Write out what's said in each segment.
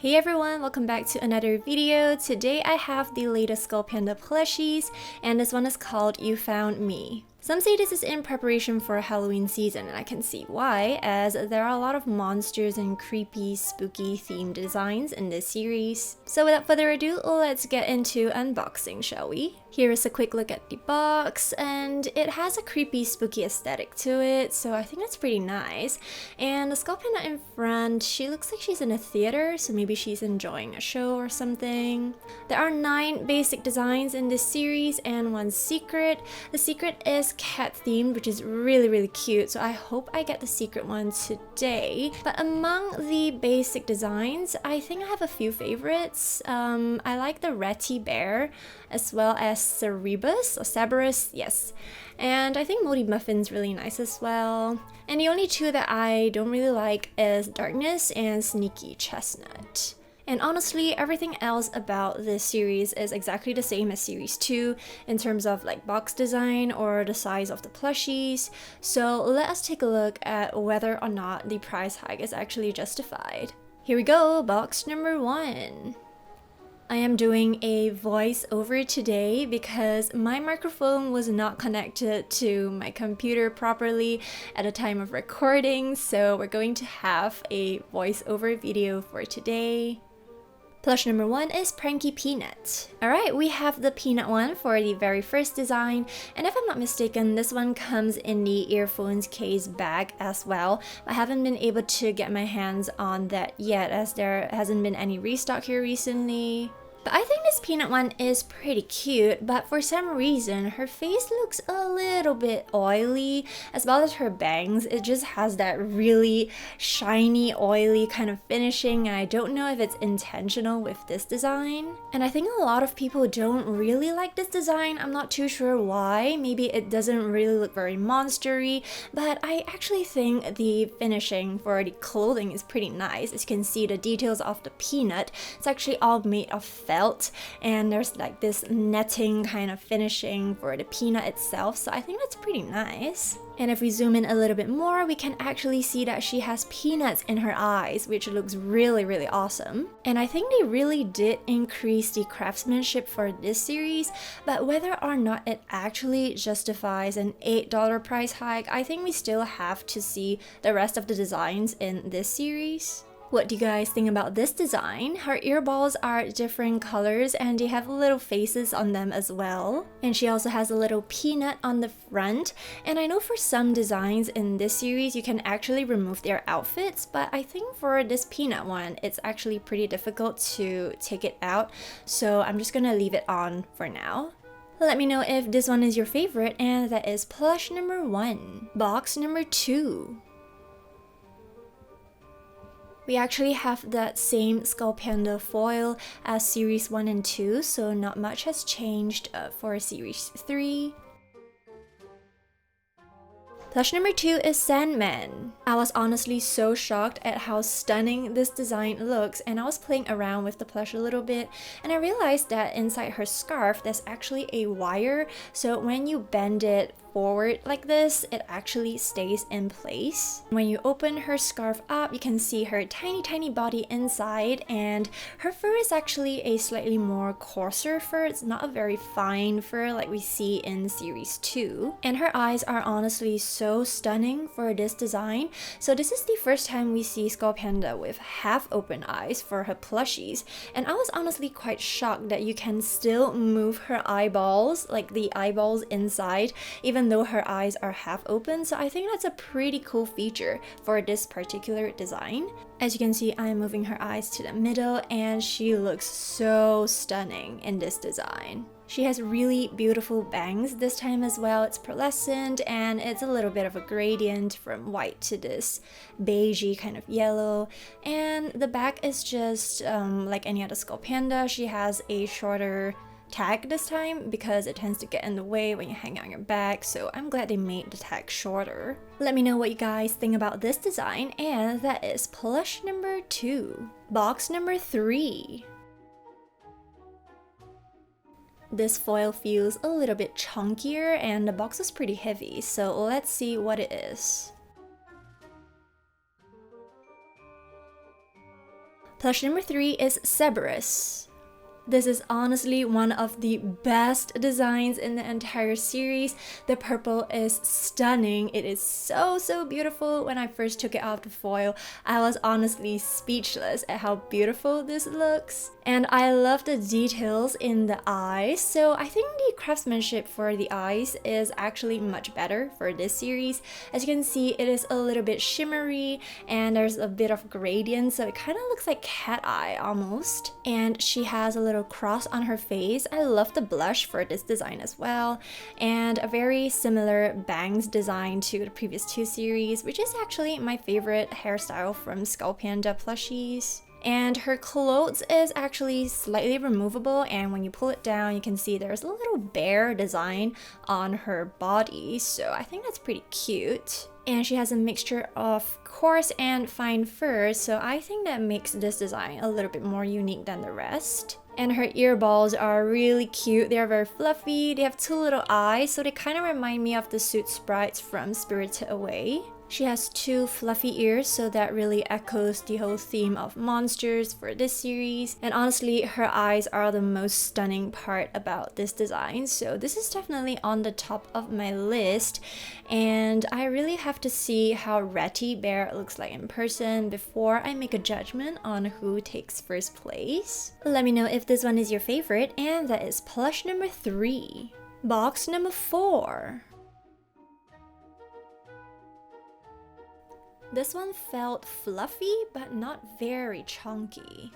Hey everyone, welcome back to another video. Today I have the latest Skullpanda plushies, and this one is called You Found Me. Some say this is in preparation for Halloween season, and I can see why, as there are a lot of monsters and creepy, spooky themed designs in this series. So without further ado, let's get into unboxing, shall we? Here is a quick look at the box, and it has a creepy, spooky aesthetic to it, so I think that's pretty nice. And the Skullpanda in front, she looks like she's in a theater, so maybe she's enjoying a show or something. There are 9 basic designs in this series and 1 secret. The secret is cat themed, which is really cute, so I hope I get the secret one today. But among the basic designs, I think I have a few favorites. I like the Ratty Bear, as well as Cerebus or Cerberus, yes. And I think Moldy Muffin's really nice as well. And the only 2 that I don't really like is Darkness and Sneaky Chestnut. And honestly, everything else about this series is exactly the same as series 2 in terms of like box design or the size of the plushies. So let us take a look at whether or not the price hike is actually justified. Here we go, box number 1. I am doing a voiceover today because my microphone was not connected to my computer properly at the time of recording, so we're going to have a voiceover video for today. Plush number 1 is Pranky Peanut. Alright, we have the peanut one for the very first design, and if I'm not mistaken, this one comes in the earphones case bag as well. I haven't been able to get my hands on that yet, as there hasn't been any restock here recently. But I think this peanut one is pretty cute, but for some reason her face looks a little bit oily, as well as her bangs. It just has that really shiny, oily kind of finishing, and I don't know if it's intentional with this design. And I think a lot of people don't really like this design. I'm not too sure why. Maybe it doesn't really look very monstery, but I actually think the finishing for the clothing is pretty nice. As you can see, the details of the peanut, it's actually all made of felt, and there's like this netting kind of finishing for the peanut itself, so I think that's pretty nice. And if we zoom in a little bit more, we can actually see that she has peanuts in her eyes, which looks really awesome. And I think they really did increase the craftsmanship for this series, but whether or not it actually justifies an $8 price hike, I think we still have to see the rest of the designs in this series. What do you guys think about this design? Her earballs are different colors and they have little faces on them as well. And she also has a little peanut on the front. And I know for some designs in this series you can actually remove their outfits, but I think for this peanut one it's actually pretty difficult to take it out. So I'm just gonna leave it on for now. Let me know if this one is your favorite, and that is plush number 1. Box number 2. We actually have that same Skullpanda foil as series 1 and 2, so not much has changed for series 3. Plush number 2 is Sandman. I was honestly so shocked at how stunning this design looks, and I was playing around with the plush a little bit, and I realized that inside her scarf there's actually a wire, so when you bend it forward like this, it actually stays in place. When you open her scarf up, you can see her tiny body inside, and her fur is actually a slightly more coarser fur. It's not a very fine fur like we see in series 2. And her eyes are honestly so stunning for this design. So this is the first time we see Skullpanda with half open eyes for her plushies, and I was honestly quite shocked that you can still move her eyeballs, like the eyeballs inside, even though her eyes are half open. So I think that's a pretty cool feature for this particular design. As you can see, I'm moving her eyes to the middle, and she looks so stunning in this design. She has really beautiful bangs this time as well. It's pearlescent, and it's a little bit of a gradient from white to this beigey kind of yellow. And the back is just like any other Skullpanda. She has a shorter tag this time because it tends to get in the way when you hang it on your back, so I'm glad they made the tag shorter. Let me know what you guys think about this design, and that is plush number 2. Box number 3. This foil feels a little bit chunkier, and the box is pretty heavy, so let's see what it is. Plush number 3 is Cerberus. This is honestly one of the best designs in the entire series. The purple is stunning. It is so beautiful. When I first took it off the foil, I was honestly speechless at how beautiful this looks. And I love the details in the eyes, so I think the craftsmanship for the eyes is actually much better for this series. As you can see, it is a little bit shimmery and there's a bit of gradient, so it kind of looks like cat eye almost. And she has a little cross on her face. I love the blush for this design as well, and a very similar bangs design to the previous 2 series, which is actually my favorite hairstyle from Skullpanda plushies. And her clothes is actually slightly removable, and when you pull it down you can see there's a little bear design on her body, so I think that's pretty cute. And she has a mixture of coarse and fine fur, so I think that makes this design a little bit more unique than the rest. And her earballs are really cute. They are very fluffy. They have 2 little eyes, so they kind of remind me of the suit sprites from Spirited Away. She has 2 fluffy ears, so that really echoes the whole theme of monsters for this series. And honestly, her eyes are the most stunning part about this design, so this is definitely on the top of my list. And I really have to see how Ratty Bear looks like in person before I make a judgment on who takes first place. Let me know if this one is your favorite, and that is plush number 3. Box number 4. This one felt fluffy, but not very chunky.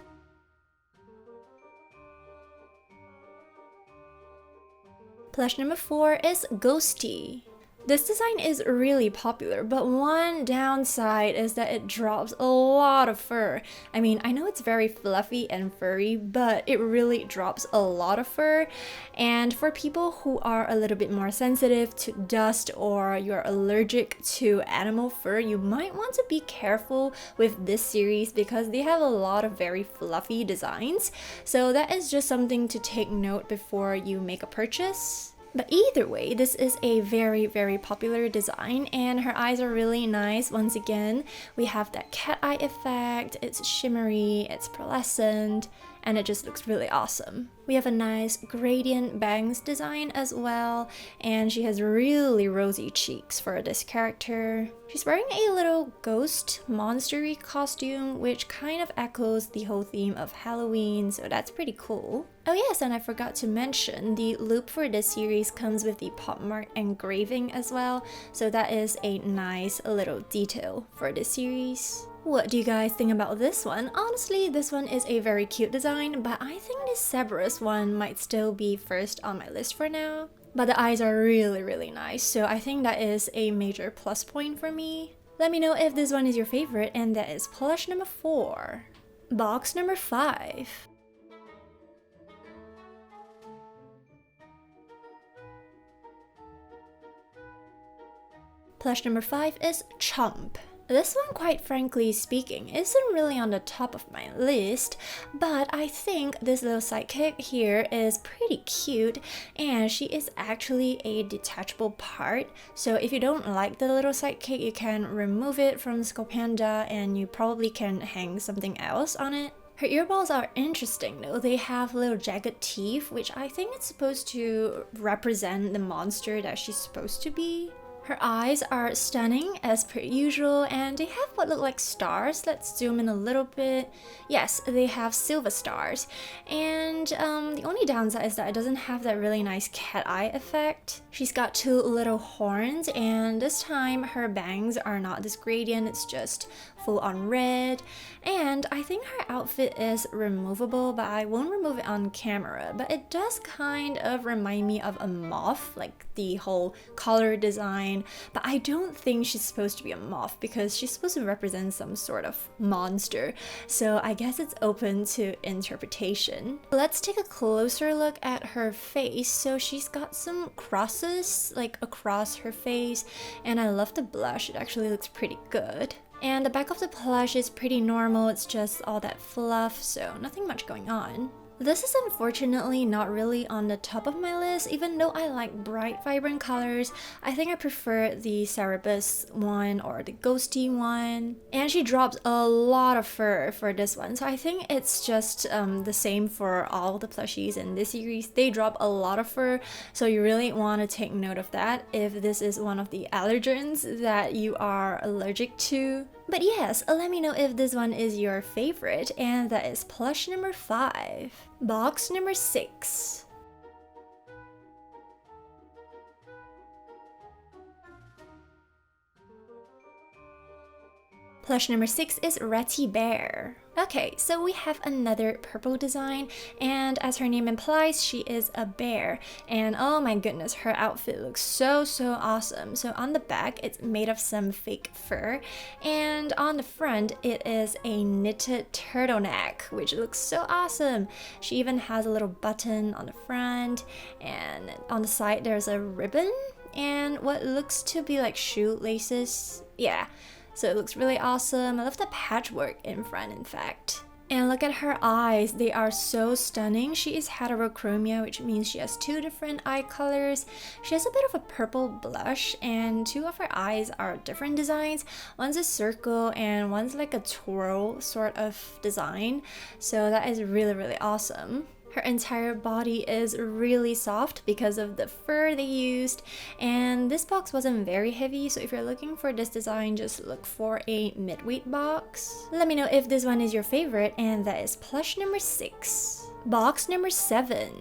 Plush number 4 is Ghosty. This design is really popular, but one downside is that it drops a lot of fur. I mean, I know it's very fluffy and furry, but it really drops a lot of fur. And for people who are a little bit more sensitive to dust or you're allergic to animal fur, you might want to be careful with this series because they have a lot of very fluffy designs. So that is just something to take note before you make a purchase. But either way, this is a very popular design, and her eyes are really nice. Once again, we have that cat eye effect, it's shimmery, it's pearlescent, and it just looks really awesome. We have a nice gradient bangs design as well, and she has really rosy cheeks for this character. She's wearing a little ghost monstery costume, which kind of echoes the whole theme of Halloween, so that's pretty cool. Oh yes, and I forgot to mention, the loop for this series comes with the Pop Mart engraving as well, so that is a nice little detail for this series. What do you guys think about this one? Honestly, this one is a very cute design, but I think this Cerberus one might still be first on my list for now. But the eyes are really nice, so I think that is a major plus point for me. Let me know if this one is your favorite, and that is plush number 4. Box number 5. Plush number 5 is Chomp. This one, quite frankly speaking, isn't really on the top of my list, but I think this little sidekick here is pretty cute, and she is actually a detachable part. So if you don't like the little sidekick, you can remove it from Skullpanda and you probably can hang something else on it. Her earballs are interesting though. They have little jagged teeth, which I think it's supposed to represent the monster that she's supposed to be. Her eyes are stunning as per usual, and they have what look like stars. Let's zoom in a little bit. Yes, they have silver stars. And the only downside is that it doesn't have that really nice cat eye effect. She's got 2 little horns, and this time her bangs are not this gradient, it's just full on red. And I think her outfit is removable, but I won't remove it on camera. But it does kind of remind me of a moth, like the whole collar design. But I don't think she's supposed to be a moth because she's supposed to represent some sort of monster. So I guess it's open to interpretation. Let's take a closer look at her face. So she's got some crosses like across her face, and I love the blush. It actually looks pretty good. And the back of the plush is pretty normal, it's just all that fluff, so nothing much going on. This is unfortunately not really on the top of my list, even though I like bright, vibrant colors. I think I prefer the Cerebus one or the Ghosty one. And she drops a lot of fur for this one, so I think it's just the same for all the plushies in this series. They drop a lot of fur, so you really want to take note of that if this is one of the allergens that you are allergic to. But yes, let me know if this one is your favorite, and that is plush number 5. Box number 6. Plush number 6 is Ratty Bear. Okay, so we have another purple design, and as her name implies, she is a bear. And oh my goodness, her outfit looks so awesome. So on the back, it's made of some fake fur, and on the front, it is a knitted turtleneck, which looks so awesome. She even has a little button on the front, and on the side, there's a ribbon, and what looks to be like shoelaces. Yeah. So it looks really awesome. I love the patchwork in front, in fact. And look at her eyes. They are so stunning. She is heterochromia, which means she has 2 different eye colors. She has a bit of a purple blush, and 2 of her eyes are different designs. One's a circle and one's like a twirl sort of design. So that is really awesome. Her entire body is really soft because of the fur they used, and this box wasn't very heavy, so if you're looking for this design, just look for a mid-weight box. Let me know if this one is your favorite, and that is plush number 6. Box number 7.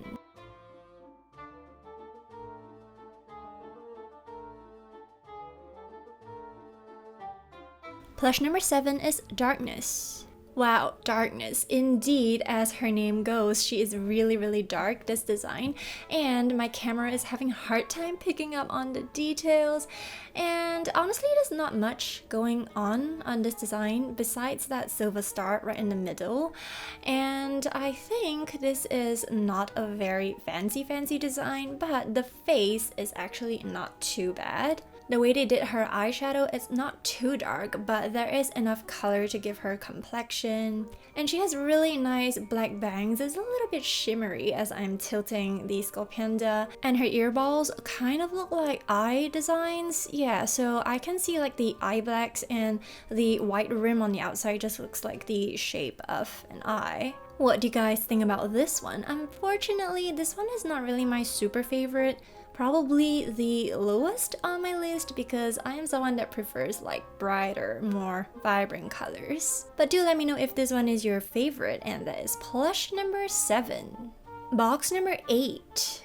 Plush number 7 is Darkness. Wow, darkness. Indeed, as her name goes, she is really dark, this design, and my camera is having a hard time picking up on the details, and honestly there's not much going on this design besides that silver star right in the middle, and I think this is not a very fancy design, but the face is actually not too bad. The way they did her eyeshadow, it's not too dark, but there is enough color to give her complexion. And she has really nice black bangs. It's a little bit shimmery as I'm tilting the Skullpanda. And her earballs kind of look like eye designs. Yeah, so I can see like the eye blacks, and the white rim on the outside just looks like the shape of an eye. What do you guys think about this one? Unfortunately, this one is not really my super favorite. Probably the lowest on my list because I am someone that prefers like brighter, more vibrant colors. But do let me know if this one is your favorite, and that is plush number 7. Box number 8.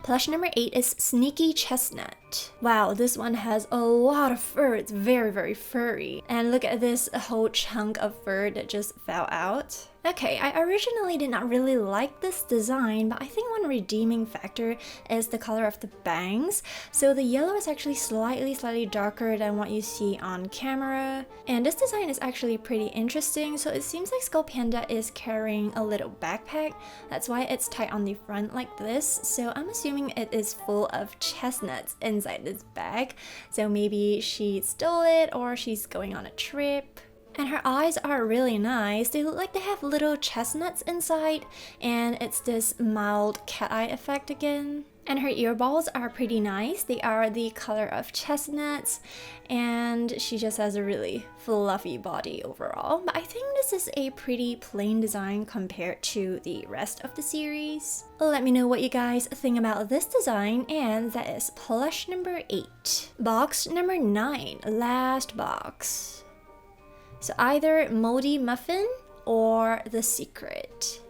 Plush number 8 is Sneaky Chestnut. Wow, this one has a lot of fur. It's very furry. And look at this whole chunk of fur that just fell out. Okay, I originally did not really like this design, but I think one redeeming factor is the color of the bangs. So the yellow is actually slightly darker than what you see on camera. And this design is actually pretty interesting. So it seems like Skullpanda is carrying a little backpack. That's why it's tied on the front like this. So I'm assuming it is full of chestnuts inside this bag. So maybe she stole it or she's going on a trip. And her eyes are really nice. They look like they have little chestnuts inside, and it's this mild cat eye effect again. And her earballs are pretty nice. They are the color of chestnuts, and she just has a really fluffy body overall. But I think this is a pretty plain design compared to the rest of the series. Let me know what you guys think about this design, and that is plush number 8. Box number 9, last box. So either Moldy Muffin or The Secret.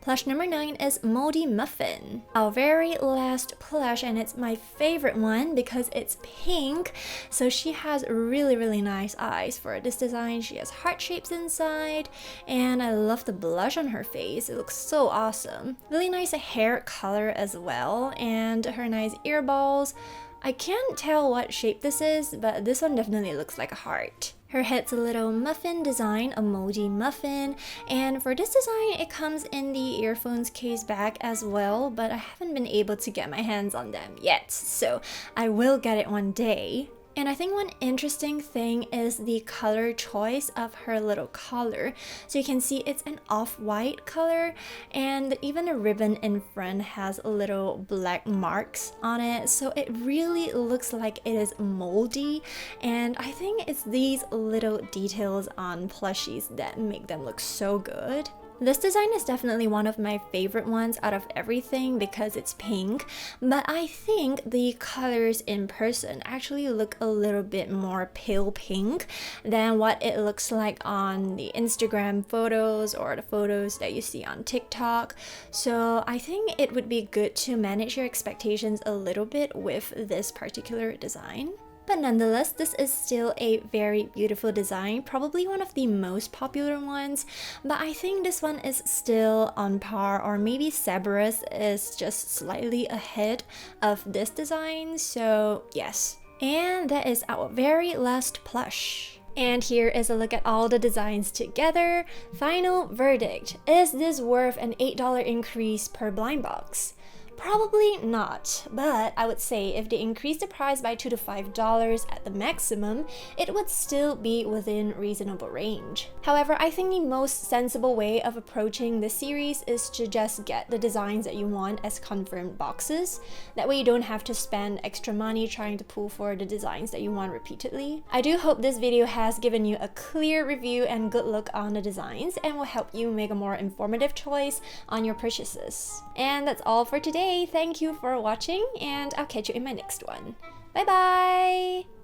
Plush number 9 is Moldy Muffin, our very last plush, and it's my favorite one because it's pink. So she has really nice eyes for this design. She has heart shapes inside, and I love the blush on her face. It looks so awesome. Really nice hair color as well, and her nice earballs. I can't tell what shape this is, but this one definitely looks like a heart. Her head's a little muffin design, a moldy muffin, and for this design it comes in the earphones case bag as well, but I haven't been able to get my hands on them yet, so I will get it one day. And I think one interesting thing is the color choice of her little collar. So you can see it's an off-white color, and even the ribbon in front has little black marks on it. So it really looks like it is moldy, and I think it's these little details on plushies that make them look so good. This design is definitely one of my favorite ones out of everything because it's pink, but I think the colors in person actually look a little bit more pale pink than what it looks like on the Instagram photos or the photos that you see on TikTok. So I think it would be good to manage your expectations a little bit with this particular design. But nonetheless, this is still a very beautiful design, probably one of the most popular ones, but I think this one is still on par, or maybe Cerberus is just slightly ahead of this design, so yes. And that is our very last plush. And here is a look at all the designs together. Final verdict. Is this worth an $8 increase per blind box? Probably not, but I would say if they increase the price by $2 to $5 at the maximum, it would still be within reasonable range. However, I think the most sensible way of approaching this series is to just get the designs that you want as confirmed boxes. That way you don't have to spend extra money trying to pull for the designs that you want repeatedly. I do hope this video has given you a clear review and good look on the designs and will help you make a more informative choice on your purchases. And that's all for today. Thank you for watching, and I'll catch you in my next one. Bye bye!